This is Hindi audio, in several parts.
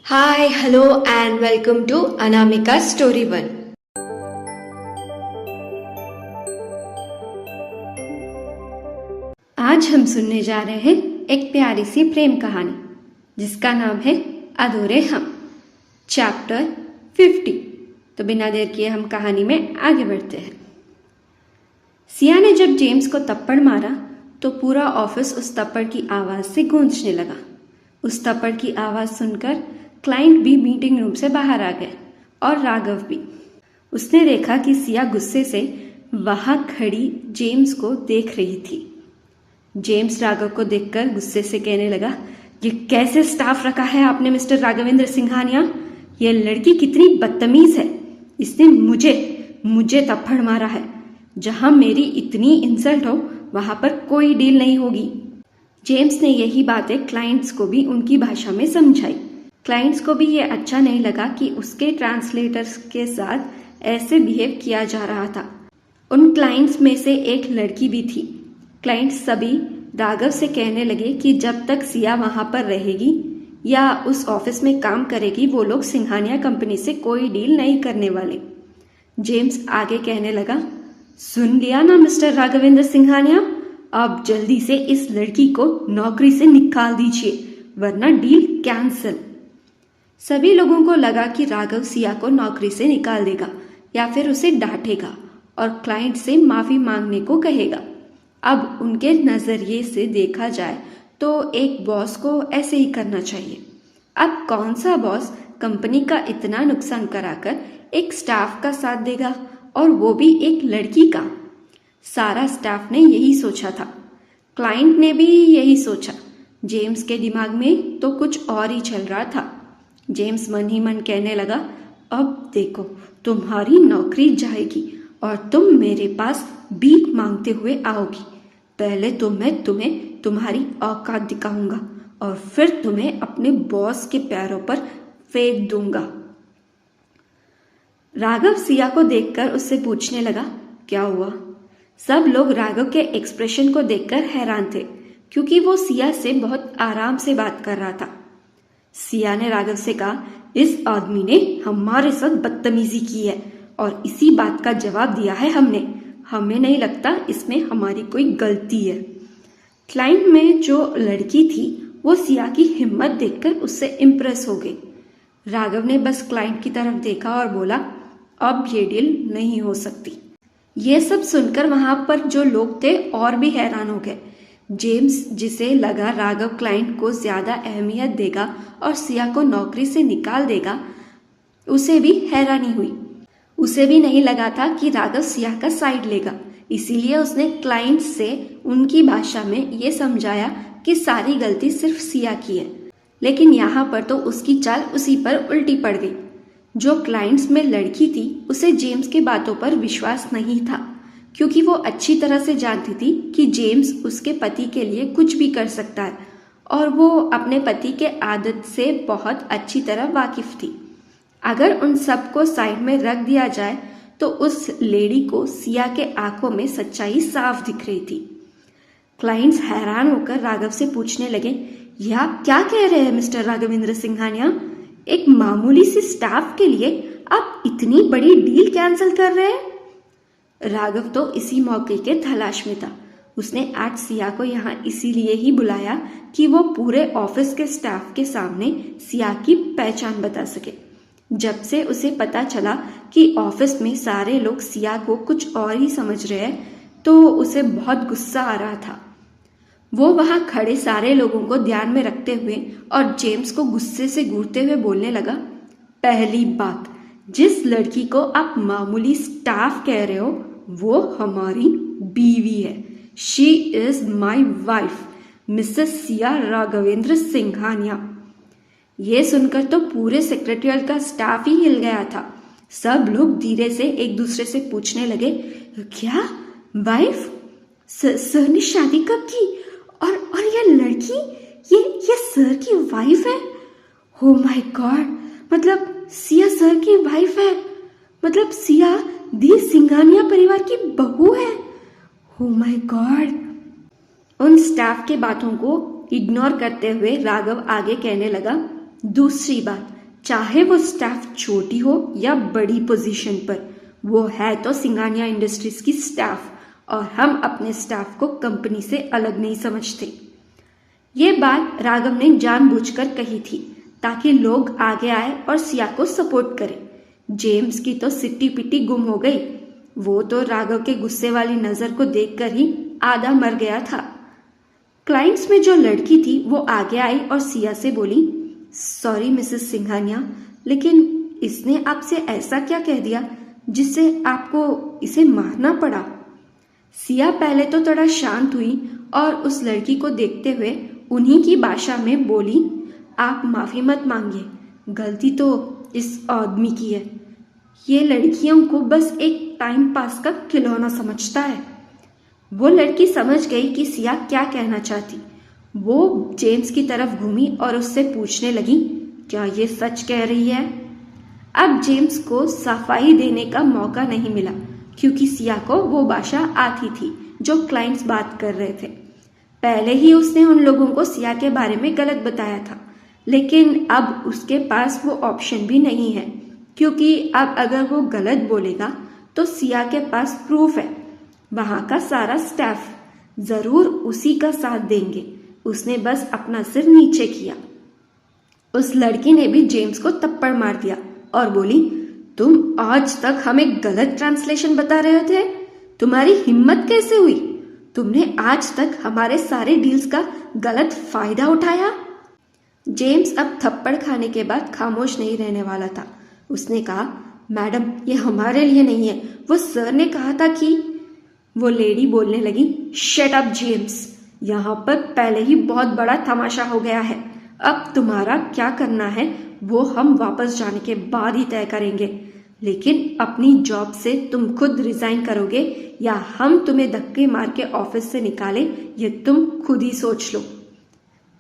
Hi, hello, and welcome to Anamika Story 1. आज हम सुनने जा रहे हैं एक प्यारी सी प्रेम कहानी जिसका नाम है अधूरे हम, चैप्टर 50। तो बिना देर किए हम कहानी में आगे बढ़ते हैं। सिया ने जब जेम्स को थप्पड़ मारा तो पूरा ऑफिस उस थप्पड़ की आवाज से गूंजने लगा। उस थप्पड़ की आवाज सुनकर क्लाइंट भी मीटिंग रूम से बाहर आ गए और राघव भी। उसने देखा कि सिया गुस्से से वहां खड़ी जेम्स को देख रही थी। जेम्स राघव को देखकर गुस्से से कहने लगा, ये कैसे स्टाफ रखा है आपने मिस्टर राघवेंद्र सिंघानिया? ये लड़की कितनी बदतमीज है। इसने मुझे थप्पड़ मारा है। जहां मेरी इतनी इंसल्ट हो वहां पर कोई डील नहीं होगी। जेम्स ने यही बातें क्लाइंट्स को भी उनकी भाषा में समझाई। क्लाइंट्स को भी ये अच्छा नहीं लगा कि उसके ट्रांसलेटर्स के साथ ऐसे बिहेव किया जा रहा था। उन क्लाइंट्स में से एक लड़की भी थी। क्लाइंट्स सभी राघव से कहने लगे कि जब तक सिया वहां पर रहेगी या उस ऑफिस में काम करेगी वो लोग सिंघानिया कंपनी से कोई डील नहीं करने वाले। जेम्स आगे कहने लगा, सुन लिया ना मिस्टर राघवेंद्र सिंघानिया, अब जल्दी से इस लड़की को नौकरी से निकाल दीजिए वरना डील कैंसिल। सभी लोगों को लगा कि राघव सिया को नौकरी से निकाल देगा या फिर उसे डांटेगा और क्लाइंट से माफी मांगने को कहेगा। अब उनके नजरिए से देखा जाए तो एक बॉस को ऐसे ही करना चाहिए। अब कौन सा बॉस कंपनी का इतना नुकसान कराकर एक स्टाफ का साथ देगा, और वो भी एक लड़की का? सारा स्टाफ ने यही सोचा था, क्लाइंट ने भी यही सोचा। जेम्स के दिमाग में तो कुछ और ही चल रहा था। जेम्स मन ही मन कहने लगा, अब देखो तुम्हारी नौकरी जाएगी और तुम मेरे पास भीख मांगते हुए आओगी। पहले तो मैं तुम्हें तुम्हारी औकात दिखाऊंगा और फिर तुम्हें अपने बॉस के पैरों पर फेंक दूंगा। राघव सिया को देखकर उससे पूछने लगा, क्या हुआ? सब लोग राघव के एक्सप्रेशन को देखकर हैरान थे क्योंकि वो सिया से बहुत आराम से बात कर रहा था। सिया ने राघव से कहा, इस आदमी ने हमारे साथ बदतमीजी की है और इसी बात का जवाब दिया है हमने। हमें नहीं लगता इसमें हमारी कोई गलती है। क्लाइंट में जो लड़की थी वो सिया की हिम्मत देखकर उससे इम्प्रेस हो गई। राघव ने बस क्लाइंट की तरफ देखा और बोला, अब ये डील नहीं हो सकती। ये सब सुनकर वहां पर जो लोग थे और भी हैरान हो गए। जेम्स, जिसे लगा राघव क्लाइंट को ज्यादा अहमियत देगा और सिया को नौकरी से निकाल देगा, उसे भी हैरानी हुई। उसे भी नहीं लगा था कि राघव सिया का साइड लेगा। इसीलिए उसने क्लाइंट से उनकी भाषा में ये समझाया कि सारी गलती सिर्फ सिया की है। लेकिन यहाँ पर तो उसकी चाल उसी पर उल्टी पड़ गई। जो क्लाइंट्स में लड़की थी उसे जेम्स के बातों पर विश्वास नहीं था क्योंकि वो अच्छी तरह से जानती थी कि जेम्स उसके पति के लिए कुछ भी कर सकता है और वो अपने पति के आदत से बहुत अच्छी तरह वाकिफ थी। अगर उन सबको साइड में रख दिया जाए तो उस लेडी को सिया के आंखों में सच्चाई साफ दिख रही थी। क्लाइंट्स हैरान होकर राघव से पूछने लगे, यह आप क्या कह रहे हैं मिस्टर राघवेंद्र सिंघानिया? एक मामूली सी स्टाफ के लिए आप इतनी बड़ी डील कैंसिल कर रहे हैं? राघव तो इसी मौके के तलाश में था। उसने आज सिया को यहाँ इसीलिए ही बुलाया कि वो पूरे ऑफिस के स्टाफ के सामने सिया की पहचान बता सके। जब से उसे पता चला कि ऑफिस में सारे लोग सिया को कुछ और ही समझ रहे हैं तो उसे बहुत गुस्सा आ रहा था। वो वहां खड़े सारे लोगों को ध्यान में रखते हुए और जेम्स को गुस्से से घूरते हुए बोलने लगा, पहली बात, जिस लड़की को आप मामूली स्टाफ कह रहे हो वो हमारी बीवी है। She is my wife, Mrs Siya Raghavendra Singhania. ये सुनकर तो पूरे सेक्रेटरियल का स्टाफ ही हिल गया था। सब लोग धीरे से एक दूसरे से पूछने लगे, क्या वाइफ? सर ने शादी कब की? और ये लड़की ये सर की वाइफ है? हो माय गॉड, मतलब सिया सर की वाइफ है। मतलब सिया दी सिंघानिया परिवार की बहू है। हो माय गॉड। उन स्टाफ के बातों को इग्नोर करते हुए राघव आगे कहने लगा, दूसरी बात, चाहे वो स्टाफ छोटी हो या बड़ी पोजीशन पर, वो है तो सिंघानिया इंडस्ट्रीज की स्टाफ, और हम अपने स्टाफ को कंपनी से अलग नहीं समझते। ये बात राघव ने जानबूझकर कही थी ताकि लोग आगे आए और सिया को सपोर्ट करें। जेम्स की तो सिट्टी पिट्टी गुम हो गई। वो तो राघव के गुस्से वाली नजर को देखकर ही आधा मर गया था। क्लाइंट्स में जो लड़की थी वो आगे आई और सिया से बोली, सॉरी मिसेस सिंघानिया, लेकिन इसने आपसे ऐसा क्या कह दिया जिससे आपको इसे मारना पड़ा? सिया पहले तो थोड़ा शांत हुई और उस लड़की को देखते हुए उन्हीं की भाषा में बोली, आप माफी मत मांगिए, गलती तो इस आदमी की है। ये लड़कियों को बस एक टाइम पास का खिलौना समझता है। वो लड़की समझ गई कि सिया क्या कहना चाहती। वो जेम्स की तरफ घूमी और उससे पूछने लगी, क्या ये सच कह रही है? अब जेम्स को सफाई देने का मौका नहीं मिला क्योंकि सिया को वो भाषा आती थी जो क्लाइंट्स बात कर रहे थे। पहले ही उसने उन लोगों को सिया के बारे में गलत बताया था, लेकिन अब उसके पास वो ऑप्शन भी नहीं है क्योंकि अब अगर वो गलत बोलेगा तो सिया के पास प्रूफ है। वहां का सारा स्टाफ जरूर उसी का साथ देंगे। उसने बस अपना सिर नीचे किया। उस लड़की ने भी जेम्स को थप्पड़ मार दिया और बोली, तुम आज तक हमें गलत ट्रांसलेशन बता रहे थे। तुम्हारी हिम्मत कैसे हुई? तुमने आज तक हमारे सारे डील्स का गलत फायदा उठाया। जेम्स अब थप्पड़ खाने के बाद खामोश नहीं रहने वाला था। उसने कहा, मैडम ये हमारे लिए नहीं है, वो सर ने कहा था कि। वो लेडी बोलने लगी, शट अप जेम्स, यहाँ पर पहले ही बहुत बड़ा तमाशा हो गया है। अब तुम्हारा क्या करना है वो हम वापस जाने के बाद ही तय करेंगे, लेकिन अपनी जॉब से तुम खुद रिजाइन करोगे या हम तुम्हें धक्के मार के ऑफिस से निकाले, ये तुम खुद ही सोच लो।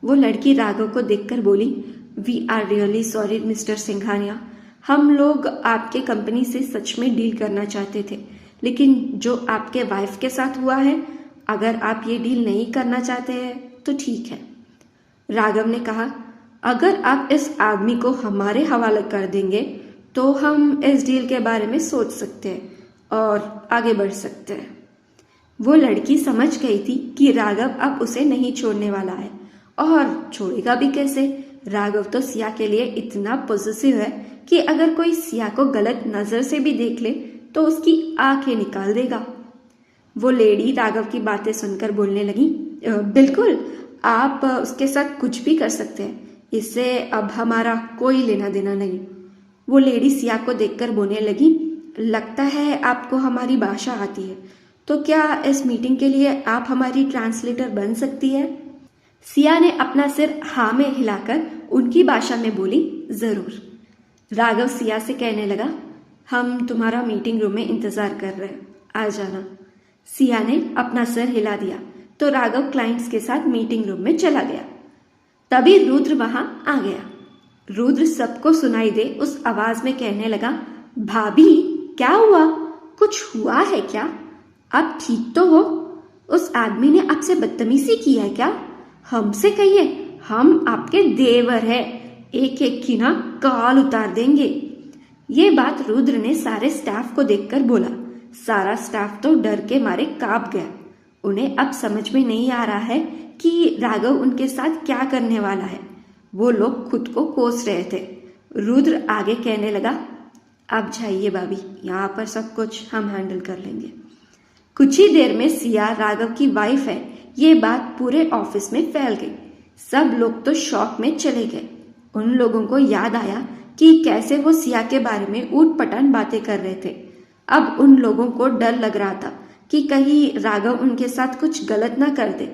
वो लड़की राघव को देखकर बोली, we are really sorry mister Singhania, हम लोग आपके कंपनी से सच में डील करना चाहते थे, लेकिन जो आपके वाइफ के साथ हुआ है, अगर आप ये डील नहीं करना चाहते हैं तो ठीक है। राघव ने कहा, अगर आप इस आदमी को हमारे हवाले कर देंगे तो हम इस डील के बारे में सोच सकते हैं और आगे बढ़ सकते हैं। वो लड़की समझ गई थी कि राघव अब उसे नहीं छोड़ने वाला है, और छोड़ेगा भी कैसे। राघव तो सिया के लिए इतना पॉजिटिव है कि अगर कोई सिया को गलत नजर से भी देख ले तो उसकी आंखें निकाल देगा। वो लेडी राघव की बातें सुनकर बोलने लगी, बिल्कुल, आप उसके साथ कुछ भी कर सकते हैं, इससे अब हमारा कोई लेना देना नहीं। वो लेडी सिया को देखकर बोलने लगी, लगता है आपको हमारी भाषा आती है, तो क्या इस मीटिंग के लिए आप हमारी ट्रांसलेटर बन सकती है? सिया ने अपना सिर हाँ में हिलाकर उनकी भाषा में बोली, जरूर। राघव सिया से कहने लगा, हम तुम्हारा मीटिंग रूम में इंतजार कर रहे हैं, आ जाना। सिया ने अपना सिर हिला दिया तो राघव क्लाइंट्स के साथ मीटिंग रूम में चला गया। तभी रुद्र वहां आ गया। रुद्र सबको सुनाई दे उस आवाज में कहने लगा, भाभी क्या हुआ? कुछ हुआ है क्या? आप ठीक तो हो? उस आदमी ने आपसे बदतमीजी की है क्या? हमसे कहिए, हम आपके देवर हैं, एक एक की ना काल उतार देंगे। ये बात रुद्र ने सारे स्टाफ को देखकर बोला। सारा स्टाफ तो डर के मारे कांप गया। उन्हें अब समझ में नहीं आ रहा है कि राघव उनके साथ क्या करने वाला है। वो लोग खुद को कोस रहे थे। रुद्र आगे कहने लगा, आप जाइए भाभी, यहाँ पर सब कुछ हम हैंडल कर लेंगे। कुछ ही देर में सिया राघव की वाइफ है, ये बात पूरे ऑफिस में फैल गई। सब लोग तो शॉक में चले गए। उन लोगों को याद आया कि कैसे वो सिया के बारे में ऊट पटांग बातें कर रहे थे। अब उन लोगों को डर लग रहा था कि कहीं राघव उनके साथ कुछ गलत ना कर दे।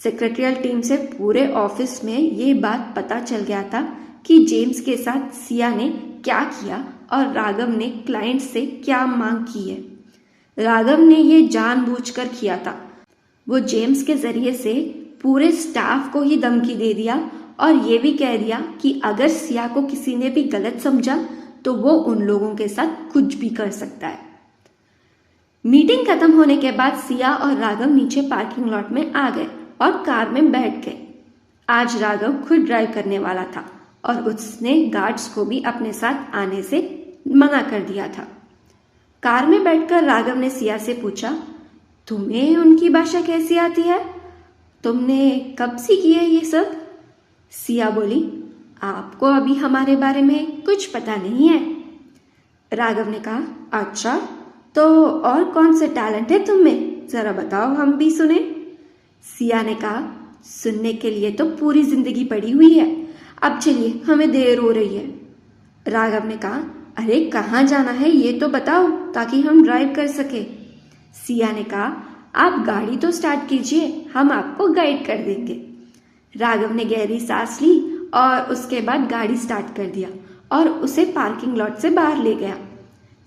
सेक्रेटरियल टीम से पूरे ऑफिस में ये बात पता चल गया था कि जेम्स के साथ सिया ने क्या किया और राघव ने क्लाइंट से क्या मांग की है। राघव ने ये जानबूझकर किया था। वो जेम्स के जरिए से पूरे स्टाफ को ही धमकी दे दिया और ये भी कह दिया कि अगर सिया को किसी ने भी गलत समझा तो वो उन लोगों के साथ कुछ भी कर सकता है। मीटिंग खत्म होने के बाद सिया और राघव नीचे पार्किंग लॉट में आ गए और कार में बैठ गए। आज राघव खुद ड्राइव करने वाला था और उसने गार्ड्स को भी अपने साथ आने से मना कर दिया था। कार में बैठकर राघव ने सिया से पूछा, तुम्हें उनकी भाषा कैसी आती है? तुमने कब सीखी है ये सब? सिया बोली, आपको अभी हमारे बारे में कुछ पता नहीं है। राघव ने कहा, अच्छा, तो और कौन से टैलेंट है तुम में, जरा बताओ, हम भी सुने। सिया ने कहा, सुनने के लिए तो पूरी जिंदगी पड़ी हुई है, अब चलिए, हमें देर हो रही है। राघव ने कहा, अरे कहाँ जाना है ये तो बताओ ताकि हम ड्राइव कर सके। सिया ने कहा, आप गाड़ी तो स्टार्ट कीजिए, हम आपको गाइड कर देंगे। राघव ने गहरी सांस ली और उसके बाद गाड़ी स्टार्ट कर दिया और उसे पार्किंग लॉट से बाहर ले गया।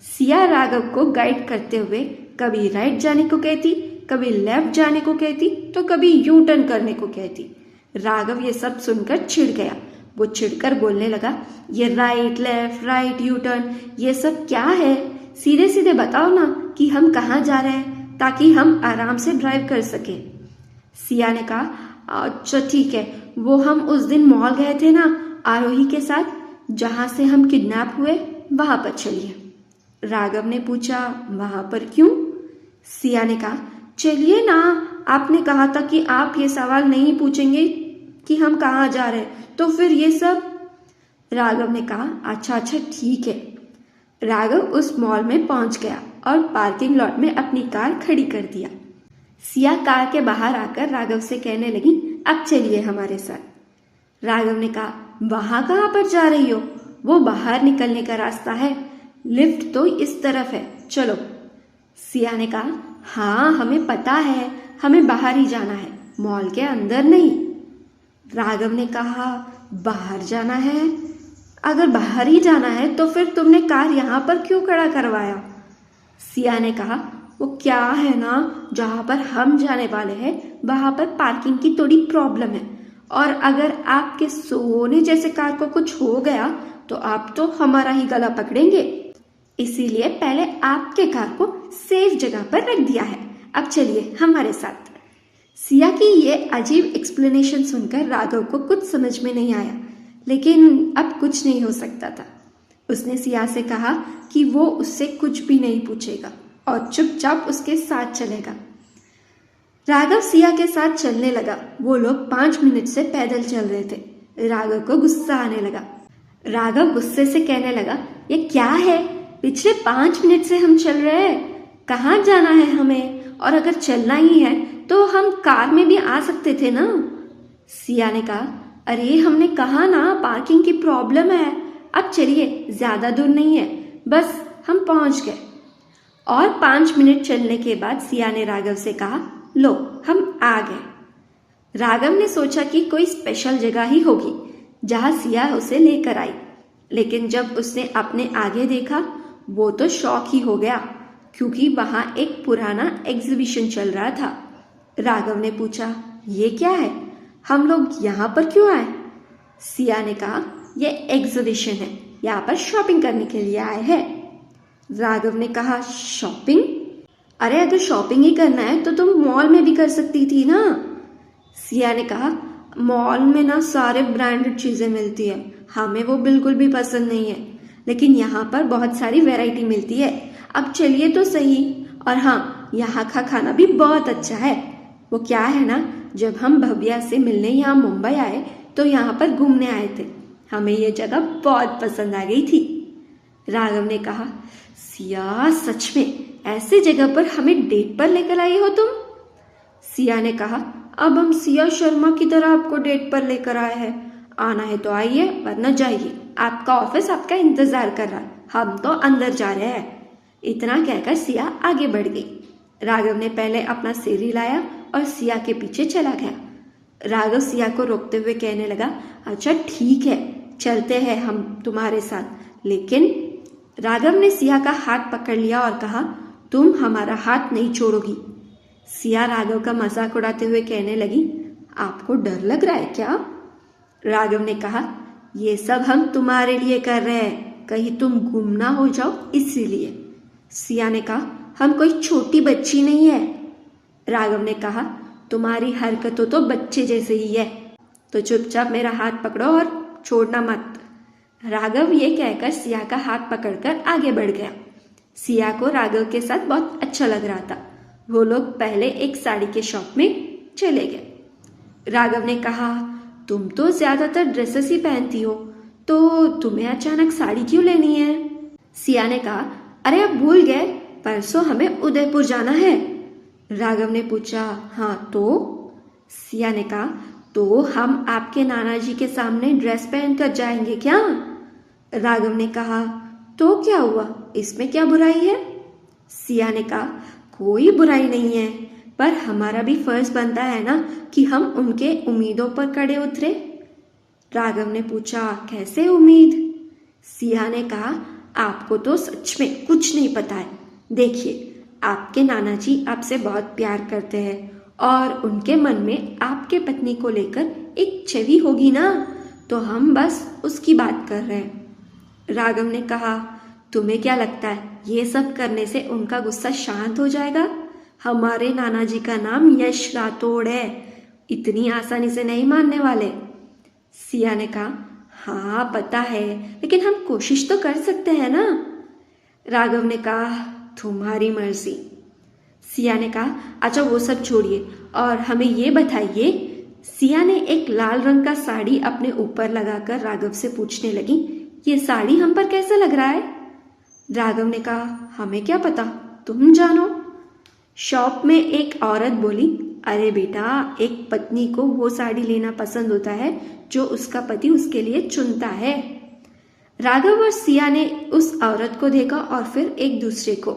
सिया राघव को गाइड करते हुए कभी राइट जाने को कहती, कभी लेफ्ट जाने को कहती, तो कभी यू टर्न करने को कहती। राघव ये सब सुनकर चिढ़ गया। वो चिढ़कर बोलने लगा, ये right left right U turn ये सब क्या है? सीधे सीधे बताओ ना कि हम कहाँ जा रहे हैं ताकि हम आराम से ड्राइव कर सके। सिया ने कहा, अच्छा ठीक है, वो हम उस दिन मॉल गए थे ना आरोही के साथ, जहाँ से हम किडनैप हुए, वहाँ पर चलिए। राघव ने पूछा, वहाँ पर क्यों? सिया ने कहा, चलिए ना, आपने कहा था कि आप ये सवाल नहीं पूछेंगे कि हम कहाँ जा रहे हैं, तो फिर ये सब। राघव ने कहा, अच्छा अच्छा ठीक है। राघव उस मॉल में पहुंच गया और पार्किंग लॉट में अपनी कार खड़ी कर दिया। सिया कार के बाहर आकर राघव से कहने लगी, अब चलिए हमारे साथ। राघव ने कहा, वहां कहाँ पर जा रही हो? वो बाहर निकलने का रास्ता है, लिफ्ट तो इस तरफ है, चलो। सिया ने कहा, हाँ हमें पता है, हमें बाहर ही जाना है, मॉल के अंदर नहीं। राघव ने कहा, बाहर जाना है? अगर बाहर ही जाना है तो फिर तुमने कार यहाँ पर क्यों खड़ा करवाया? सिया ने कहा, वो क्या है ना, जहाँ पर हम जाने वाले हैं वहाँ पर पार्किंग की थोड़ी प्रॉब्लम है, और अगर आपके सोने जैसे कार को कुछ हो गया तो आप तो हमारा ही गला पकड़ेंगे, इसीलिए पहले आपके कार को सेफ जगह पर रख दिया है, अब चलिए हमारे साथ। सिया की ये अजीब एक्सप्लेनेशन सुनकर राघव को कुछ समझ में नहीं आया, लेकिन अब कुछ नहीं हो सकता था। उसने सिया से कहा कि वो उससे कुछ भी नहीं पूछेगा और चुपचाप उसके साथ चलेगा। राघव सिया के साथ चलने लगा। वो लोग 5 मिनट से पैदल चल रहे थे। राघव को गुस्सा आने लगा। राघव गुस्से से कहने लगा, ये क्या है, पिछले 5 मिनट से हम चल रहे हैं, कहाँ जाना है हमें, और अगर चलना ही है तो हम कार में भी आ सकते थे ना। सिया ने कहा, अरे हमने कहा ना पार्किंग की प्रॉब्लम है, अब चलिए, ज्यादा दूर नहीं है, बस हम पहुंच गए। और 5 मिनट चलने के बाद सिया ने राघव से कहा, लो हम आ गए। राघव ने सोचा कि कोई स्पेशल जगह ही होगी जहां सिया उसे लेकर आई, लेकिन जब उसने अपने आगे देखा वो तो शॉक ही हो गया, क्योंकि वहां एक पुराना एग्जीबिशन चल रहा था। राघव ने पूछा, ये क्या है, हम लोग यहाँ पर क्यों आए? सिया ने कहा, ये एग्जीबिशन है, यहाँ पर शॉपिंग करने के लिए आए हैं। राघव ने कहा, शॉपिंग? अरे अगर शॉपिंग ही करना है तो तुम मॉल में भी कर सकती थी ना। सिया ने कहा, मॉल में ना सारे ब्रांडेड चीजें मिलती है, हमें वो बिल्कुल भी पसंद नहीं है, लेकिन यहाँ पर बहुत सारी वैरायटी मिलती है, अब चलिए तो सही। और हाँ, यहाँ का खाना भी बहुत अच्छा है। वो क्या है ना, जब हम भव्या से मिलने यहाँ मुंबई आए तो यहाँ पर घूमने आए थे, हमें ये जगह बहुत पसंद आ गई थी। राघव ने कहा, सिया सच में ऐसे जगह पर हमें डेट पर लेकर आई हो तुम? सिया ने कहा, अब हम सिया शर्मा की तरह आपको डेट पर लेकर आए हैं, आना है तो आइए वरना जाइए, आपका ऑफिस आपका इंतजार कर रहा है, हम तो अंदर जा रहे हैं। इतना कहकर सिया आगे बढ़ गई। राघव ने पहले अपना सिर हिलाया और सिया के पीछे चला गया। राघव सिया को रोकते हुए कहने लगा, अच्छा ठीक है, चलते हैं हम तुम्हारे साथ, लेकिन राघव ने सिया का हाथ पकड़ लिया और कहा, तुम हमारा हाथ नहीं छोड़ोगी। सिया राघव का मजाक उड़ाते हुए कहने लगी, आपको डर लग रहा है क्या? राघव ने कहा, ये सब हम तुम्हारे लिए कर रहे हैं, कहीं तुम गुम ना हो जाओ इसीलिए। सिया ने कहा, हम कोई छोटी बच्ची नहीं है। राघव ने कहा, तुम्हारी हरकतों तो बच्चे जैसे ही है, तो चुपचाप मेरा हाथ पकड़ो और छोड़ना मत। राघव ये कहकर सिया का हाथ पकड़कर आगे बढ़ गया। सिया को राघव के साथ बहुत अच्छा लग रहा था। वो लोग पहले एक साड़ी के शॉप में चले गए। राघव ने कहा, तुम तो ज्यादातर ड्रेसेस ही पहनती हो, तो तुम्हें अचानक साड़ी क्यों लेनी है? सिया ने कहा, अरे अब भूल गए, परसों हमें उदयपुर जाना है। राघव ने पूछा, हाँ तो? सिया ने कहा, तो हम आपके नाना जी के सामने ड्रेस पहनकर जाएंगे क्या? राघव ने कहा, तो क्या हुआ, इसमें क्या बुराई है? सिया ने कहा, कोई बुराई नहीं है, पर हमारा भी फर्ज बनता है ना कि हम उनके उम्मीदों पर खड़े उतरे। राघव ने पूछा, कैसे उम्मीद? सिया ने कहा, आपको तो सच में कुछ नहीं पता है। देखिए, आपके नाना जी आपसे बहुत प्यार करते हैं और उनके मन में आपके पत्नी को लेकर एक छवि होगी ना, तो हम बस उसकी बात कर रहे हैं। राघव ने कहा, तुम्हें क्या लगता है ये सब करने से उनका गुस्सा शांत हो जाएगा? हमारे नाना जी का नाम यश राठौड़ है, इतनी आसानी से नहीं मानने वाले। सिया ने कहा, हाँ पता है, लेकिन हम कोशिश तो कर सकते हैं ना। राघव ने कहा, तुम्हारी मर्जी। सिया ने कहा, अच्छा वो सब छोड़िए और हमें ये बताइए। सिया ने एक लाल रंग का साड़ी अपने ऊपर लगाकर राघव से पूछने लगी, ये साड़ी हम पर कैसा लग रहा है? राघव ने कहा, हमें क्या पता, तुम जानो। शॉप में एक औरत बोली, अरे बेटा, एक पत्नी को वो साड़ी लेना पसंद होता है जो उसका पति उसके लिए चुनता है। राघव और सिया ने उस औरत को देखा और फिर एक दूसरे को।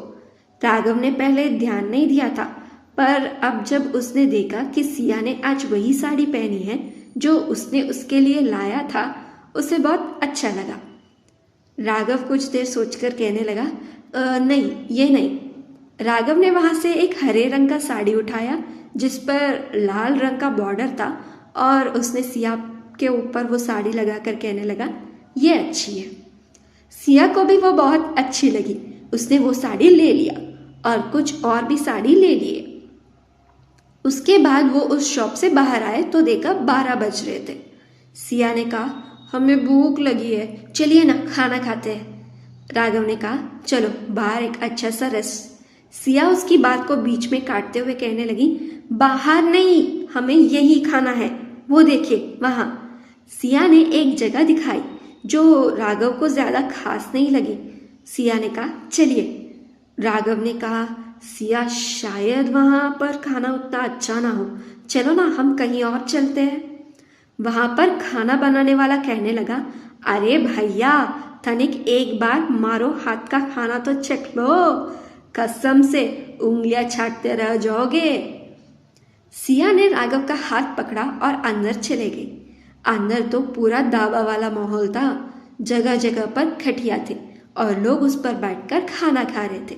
राघव ने पहले ध्यान नहीं दिया था, पर अब जब उसने देखा कि सिया ने आज वही साड़ी पहनी है जो उसने उसके लिए लाया था, उसे बहुत अच्छा लगा। राघव कुछ देर सोचकर कहने लगा, नहीं ये नहीं। राघव ने वहां से एक हरे रंग का साड़ी उठाया जिस पर लाल रंग का बॉर्डर था और उसने सिया के ऊपर वो साड़ी लगाकर कहने लगा, ये अच्छी है। सिया को भी वो बहुत अच्छी लगी। उसने वो साड़ी ले लिया और कुछ और भी साड़ी ले लिए। उसके बाद वो उस शॉप से बाहर आए तो देखा 12 बज रहे थे। सिया ने कहा, हमें भूख लगी है, चलिए ना खाना खाते हैं। राघव ने कहा, चलो बाहर एक अच्छा सा रेस्ट। सिया उसकी बात को बीच में काटते हुए कहने लगी, बाहर नहीं, हमें यही खाना है, वो देखिए वहां। सिया ने एक जगह दिखाई जो राघव को ज्यादा खास नहीं लगी। सिया ने कहा, चलिए। राघव ने कहा, सिया शायद वहां पर खाना उतना अच्छा ना हो, चलो ना हम कहीं और चलते हैं। वहां पर खाना बनाने वाला कहने लगा, अरे भैया, तनिक एक बार मारो हाथ का खाना तो चख लो, कसम से उंगलियां चाटते रह जाओगे। सिया ने राघव का हाथ पकड़ा और अंदर चले गई। अंदर तो पूरा दावा वाला माहौल था। जगह जगह पर खटिया थे और लोग उस पर बैठकर खाना खा रहे थे।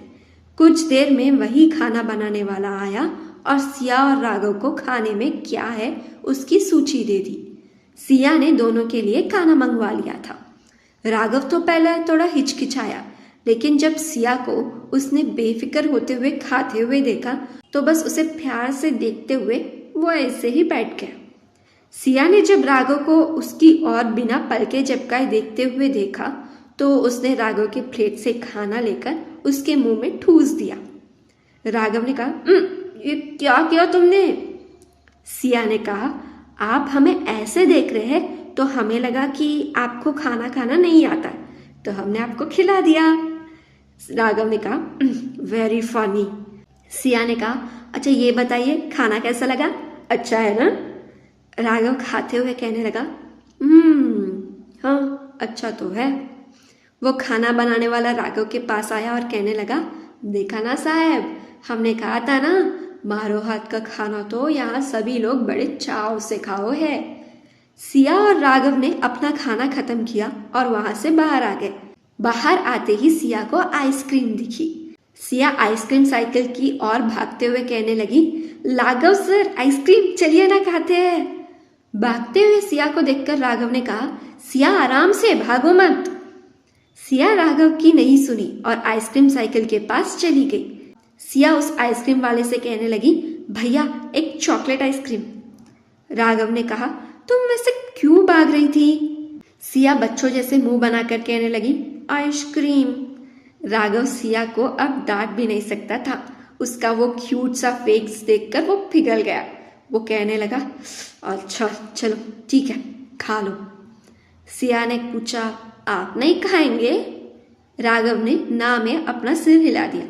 कुछ देर में वही खाना बनाने वाला आया और सिया और राघव को खाने में क्या है उसकी सूची दे दी। सिया ने दोनों के लिए खाना मंगवा लिया था। राघव तो पहले थोड़ा हिचकिचाया, लेकिन जब सिया को उसने बेफिक्र होते हुए खाते हुए देखा तो बस उसे प्यार से देखते हुए वो ऐसे ही बैठ गया। सिया ने जब राघव को उसकी और बिना पलके झपकाए देखते हुए देखा तो उसने राघव के प्लेट से खाना लेकर उसके मुंह में ठूस दिया। राघव ने कहा, ये क्या किया तुमने? सिया ने कहा, आप हमें ऐसे देख रहे हैं तो हमें लगा कि आपको खाना खाना नहीं आता, तो हमने आपको खिला दिया। राघव ने कहा, वेरी फनी। सिया ने कहा, अच्छा ये बताइए खाना कैसा लगा, अच्छा है ना? राघव खाते हुए कहने लगा, हाँ अच्छा तो है। वो खाना बनाने वाला राघव के पास आया और कहने लगा, देखा ना साहब, हमने कहा था ना, मारो हाथ का खाना तो यहाँ सभी लोग बड़े चाव से खाओ है। सिया और राघव ने अपना खाना खत्म किया और वहां से बाहर आ गए। बाहर आते ही सिया को आइसक्रीम दिखी। सिया आइसक्रीम साइकिल की ओर भागते हुए कहने लगी, राघव सर आइसक्रीम, चलिए ना खाते हैं। भागते हुए सिया को देखकर राघव ने कहा, सिया आराम से, भागो मत। सिया राघव की नहीं सुनी और आइसक्रीम साइकिल के पास चली गई। सिया उस आइसक्रीम वाले से कहने लगी, भैया एक चॉकलेट आइसक्रीम। राघव ने कहा, तुम वैसे क्यों भाग रही थी? सिया बच्चों जैसे मुंह बनाकर कहने लगी, आइसक्रीम। राघव सिया को अब डांट भी नहीं सकता था। उसका वो क्यूट सा फेस देखकर वो पिघल गया। वो कहने लगा, अच्छा चलो ठीक है, खा लो। सिया ने पूछा, आप नहीं खाएंगे? राघव ने ना में अपना सिर हिला दिया।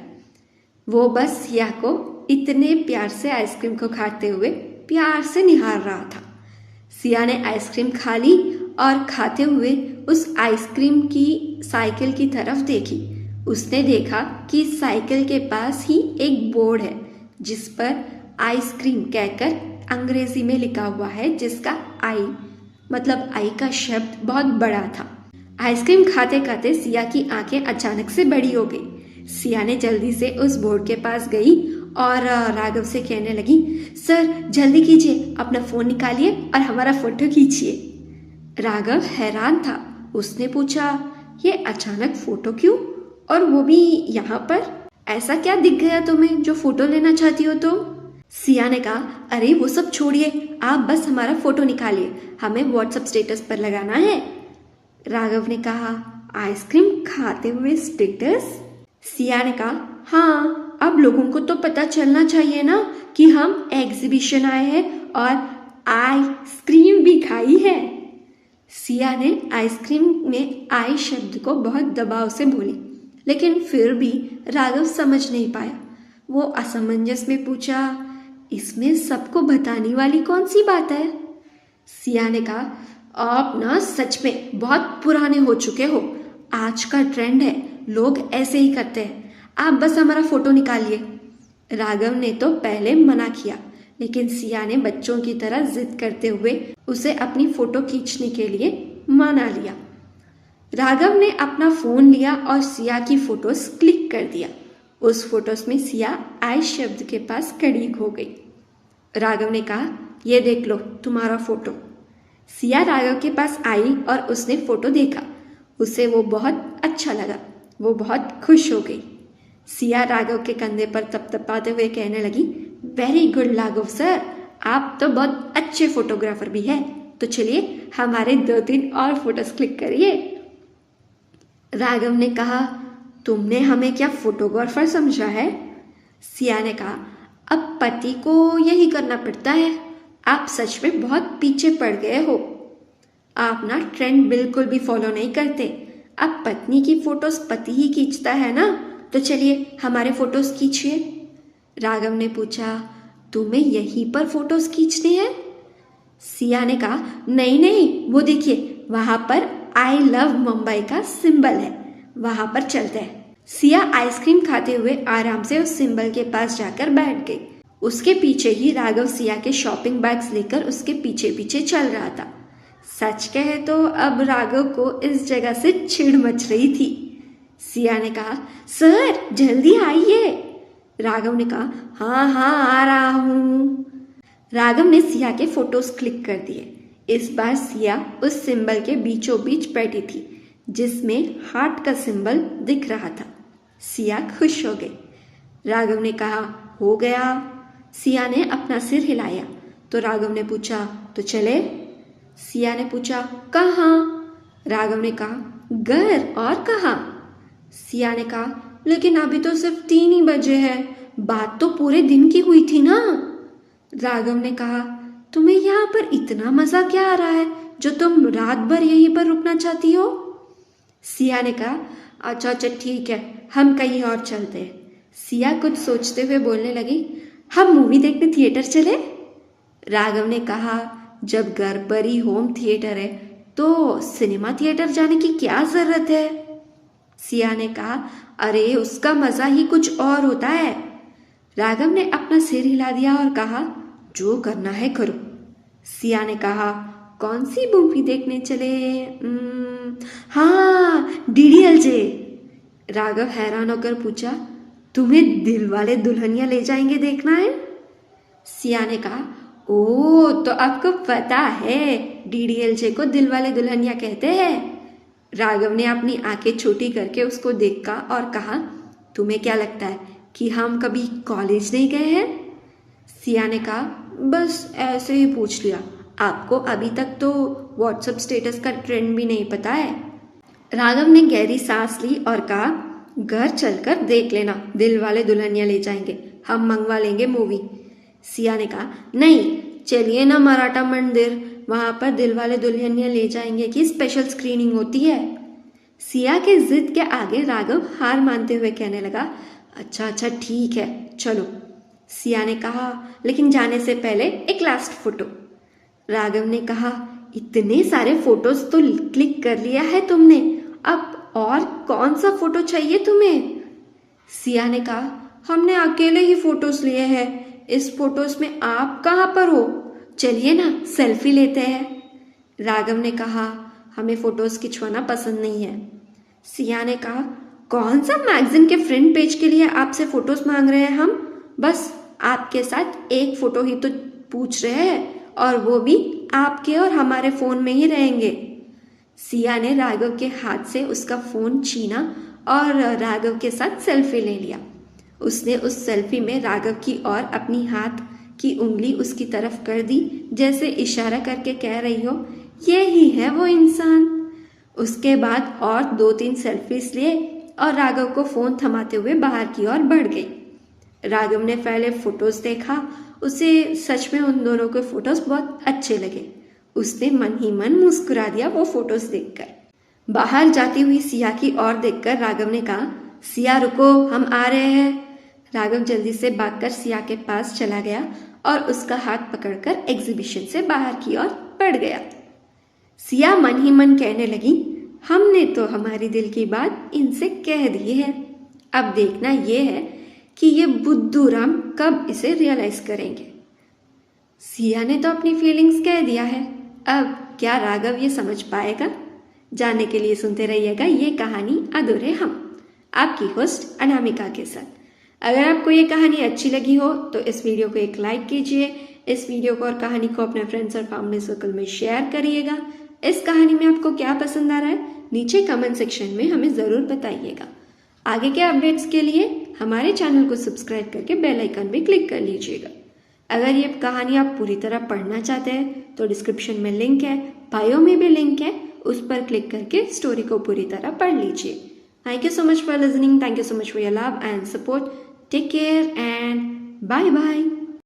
वो बस सिया को इतने प्यार से आइसक्रीम को खाते हुए प्यार से निहार रहा था। सिया ने आइसक्रीम खा ली और खाते हुए उस आइसक्रीम की साइकिल की तरफ देखी। उसने देखा कि साइकिल के पास ही एक बोर्ड है जिस पर आइसक्रीम कहकर अंग्रेजी में लिखा हुआ है, जिसका आई मतलब आई का शब्द बहुत बड़ा था। आइसक्रीम खाते खाते सिया की आंखें अचानक से बड़ी हो गई। सिया ने जल्दी से उस बोर्ड के पास गई और राघव से कहने लगी, सर जल्दी कीजिए, अपना फोन निकालिए और हमारा फोटो खींचिए। राघव हैरान था। उसने पूछा, ये अचानक फोटो क्यों, और वो भी यहाँ पर? ऐसा क्या दिख गया तुम्हें जो फोटो लेना चाहती हो तुम? सिया ने कहा, अरे वो सब छोड़िए, आप बस हमारा फोटो निकालिए, हमें व्हाट्सएप स्टेटस पर लगाना है। राघव ने कहा, आइसक्रीम खाते हुए स्टेटस? सिया ने कहा, हाँ, अब लोगों को तो पता चलना चाहिए ना कि हम एग्जीबिशन आए हैं और आइसक्रीम भी खाई है। सिया ने आइसक्रीम में आई शब्द को बहुत दबाव से बोली, लेकिन फिर भी राघव समझ नहीं पाया। वो असमंजस में पूछा, इसमें सबको बताने वाली कौन सी बात है? सिया ने कहा, आप ना सच में बहुत पुराने हो चुके हो। आज का ट्रेंड है, लोग ऐसे ही करते हैं। आप बस हमारा फोटो निकालिए। राघव ने तो पहले मना किया, लेकिन सिया ने बच्चों की तरह जिद करते हुए उसे अपनी फोटो खींचने के लिए मना लिया। राघव ने अपना फोन लिया और सिया की फोटोज क्लिक कर दिया। उस फोटोज में सिया आई शब्द के पास खड़ी हो गई। राघव ने कहा, ये देख लो तुम्हारा फोटो। सिया राघव के पास आई और उसने फोटो देखा। उसे वो बहुत अच्छा लगा। वो बहुत खुश हो गई। सिया राघव के कंधे पर तपतपाते हुए कहने लगी, वेरी गुड राघव सर, आप तो बहुत अच्छे फोटोग्राफर भी हैं। तो चलिए हमारे 2-3 और फोटोज क्लिक करिए। राघव ने कहा, तुमने हमें क्या फोटोग्राफर समझा है? सिया ने कहा, अब पति को यही करना पड़ता है। आप सच में बहुत पीछे पड़ गए हो। आप ना ट्रेंड बिल्कुल भी फॉलो नहीं करते। अब पत्नी की फोटोज पति ही खींचता है ना, तो चलिए हमारे फोटोज खींचिए। राघव ने पूछा, तुम्हें यहीं पर फोटोज खींचने हैं? सिया ने कहा, नहीं नहीं, वो देखिए वहां पर आई लव मुंबई का सिंबल है, वहां पर चलते हैं। सिया आइसक्रीम खाते हुए आराम से उस सिंबल के पास जाकर बैठ गई। उसके पीछे ही राघव सिया के शॉपिंग बैग्स लेकर उसके पीछे पीछे चल रहा था। सच कहे तो अब राघव को इस जगह से चिढ़ मच रही थी। सिया ने कहा, सर जल्दी आइए। राघव ने कहा, हाँ हाँ आ रहा हूँ। राघव ने सिया के फोटोज क्लिक कर दिए। इस बार सिया उस सिंबल के बीचों बीच बैठी थी जिसमें हार्ट का सिंबल दिख रहा था। सिया खुश हो गई। राघव ने कहा, हो गया। सिया ने अपना सिर हिलाया तो राघव ने पूछा, तो चले? सिया ने पूछा, कहाँ? राघव ने कहा, घर और कहाँ? सिया ने कहा, लेकिन अभी तो सिर्फ 3 ही बजे हैं, बात तो पूरे दिन की हुई थी ना। राघव ने कहा, तुम्हें यहाँ पर इतना मजा क्या आ रहा है जो तुम रात भर यहीं पर रुकना चाहती हो? सिया ने कहा, अच्छा अच्छा ठीक है, हम कहीं और चलते हैं। सिया कुछ सोचते हुए बोलने लगी, हम मूवी देखने थिएटर चले? राघव ने कहा, जब घर पर ही होम थिएटर है तो सिनेमा थिएटर जाने की क्या जरूरत है? सिया ने कहा, अरे उसका मजा ही कुछ और होता है। राघव ने अपना सिर हिला दिया और कहा, जो करना है करो। सिया ने कहा, कौन सी मूवी देखने चले? हाँ, डीडीएलजे। राघव हैरान होकर पूछा, तुम्हें दिलवाले दुल्हनिया ले जाएंगे देखना है? सिया ने कहा, ओ तो आपको पता है डीडीएलजे को दिलवाले दुल्हनिया कहते हैं। राघव ने अपनी आंखें छोटी करके उसको देखा और कहा, तुम्हें क्या लगता है कि हम कभी कॉलेज नहीं गए हैं? सिया ने कहा, बस ऐसे ही पूछ लिया, आपको अभी तक तो व्हाट्सएप स्टेटस का ट्रेंड भी नहीं पता है। राघव ने गहरी सांस ली और कहा, घर चलकर देख लेना, दिल वाले दुल्हनिया ले जाएंगे, हम मंगवा लेंगे मूवी। सिया ने कहा, नहीं, चलिए ना मराठा मंदिर, वहां पर दिल वाले दुल्हनिया ले जाएंगे की स्पेशल स्क्रीनिंग होती है। सिया के जिद के आगे राघव हार मानते हुए कहने लगा, अच्छा ठीक है, चलो। सिया ने कहा, लेकिन जाने से पहले एक लास्ट फोटो। राघव ने कहा, इतने सारे फोटोज तो क्लिक कर लिया है तुमने, अब और कौन सा फोटो चाहिए तुम्हें? सिया ने कहा, हमने अकेले ही फोटोज लिए हैं, इस फोटोज में आप कहाँ पर हो? चलिए ना सेल्फी लेते हैं। राघव ने कहा, हमें फोटोज खिंचवाना पसंद नहीं है। सिया ने कहा, कौन सा मैगजीन के फ्रंट पेज के लिए आपसे फोटोज मांग रहे हैं हम? बस आपके साथ एक फोटो ही तो पूछ रहे हैं, और वो भी आपके और हमारे फोन में ही रहेंगे। सिया ने राघव के हाथ से उसका फोन छीना और राघव के साथ सेल्फी ले लिया। उसने उस सेल्फी में राघव की ओर अपनी हाथ की उंगली उसकी तरफ कर दी, जैसे इशारा करके कह रही हो, ये ही है वो इंसान। उसके बाद और 2-3 सेल्फीज लिए और राघव को फोन थमाते हुए बाहर की ओर बढ़ गई। राघव ने पहले फोटोज देखा, उसे सच में उन दोनों के फोटोज बहुत अच्छे लगे। उसने मन ही मन मुस्कुरा दिया वो फोटोज देखकर। बाहर जाती हुई सिया की ओर देखकर राघव ने कहा, सिया रुको, हम आ रहे हैं। राघव जल्दी से भागकर सिया के पास चला गया और उसका हाथ पकड़कर एग्जीबिशन से बाहर की ओर बढ़ गया। सिया मन ही मन कहने लगी, हमने तो हमारी दिल की बात इनसे कह दी है, अब देखना ये है कि ये बुद्धू राम कब इसे रियलाइज करेंगे। सिया ने तो अपनी फीलिंग्स कह दिया है, अब क्या राघव ये समझ पाएगा? जानने के लिए सुनते रहिएगा ये कहानी अधूरे हम, आपकी होस्ट अनामिका के साथ। अगर आपको ये कहानी अच्छी लगी हो तो इस वीडियो को एक लाइक कीजिए, इस वीडियो को और कहानी को अपने फ्रेंड्स और फैमिली सर्कल में शेयर करिएगा। इस कहानी में आपको क्या पसंद आ रहा है नीचे कमेंट सेक्शन में हमें ज़रूर बताइएगा। आगे के अपडेट्स के लिए हमारे चैनल को सब्सक्राइब करके बेल आइकन भी क्लिक कर लीजिएगा। अगर ये कहानी आप पूरी तरह पढ़ना चाहते हैं तो डिस्क्रिप्शन में लिंक है, बायो में भी लिंक है, उस पर क्लिक करके स्टोरी को पूरी तरह पढ़ लीजिए। Thank you so much for listening, thank you so much for your love and support. Take care and bye bye.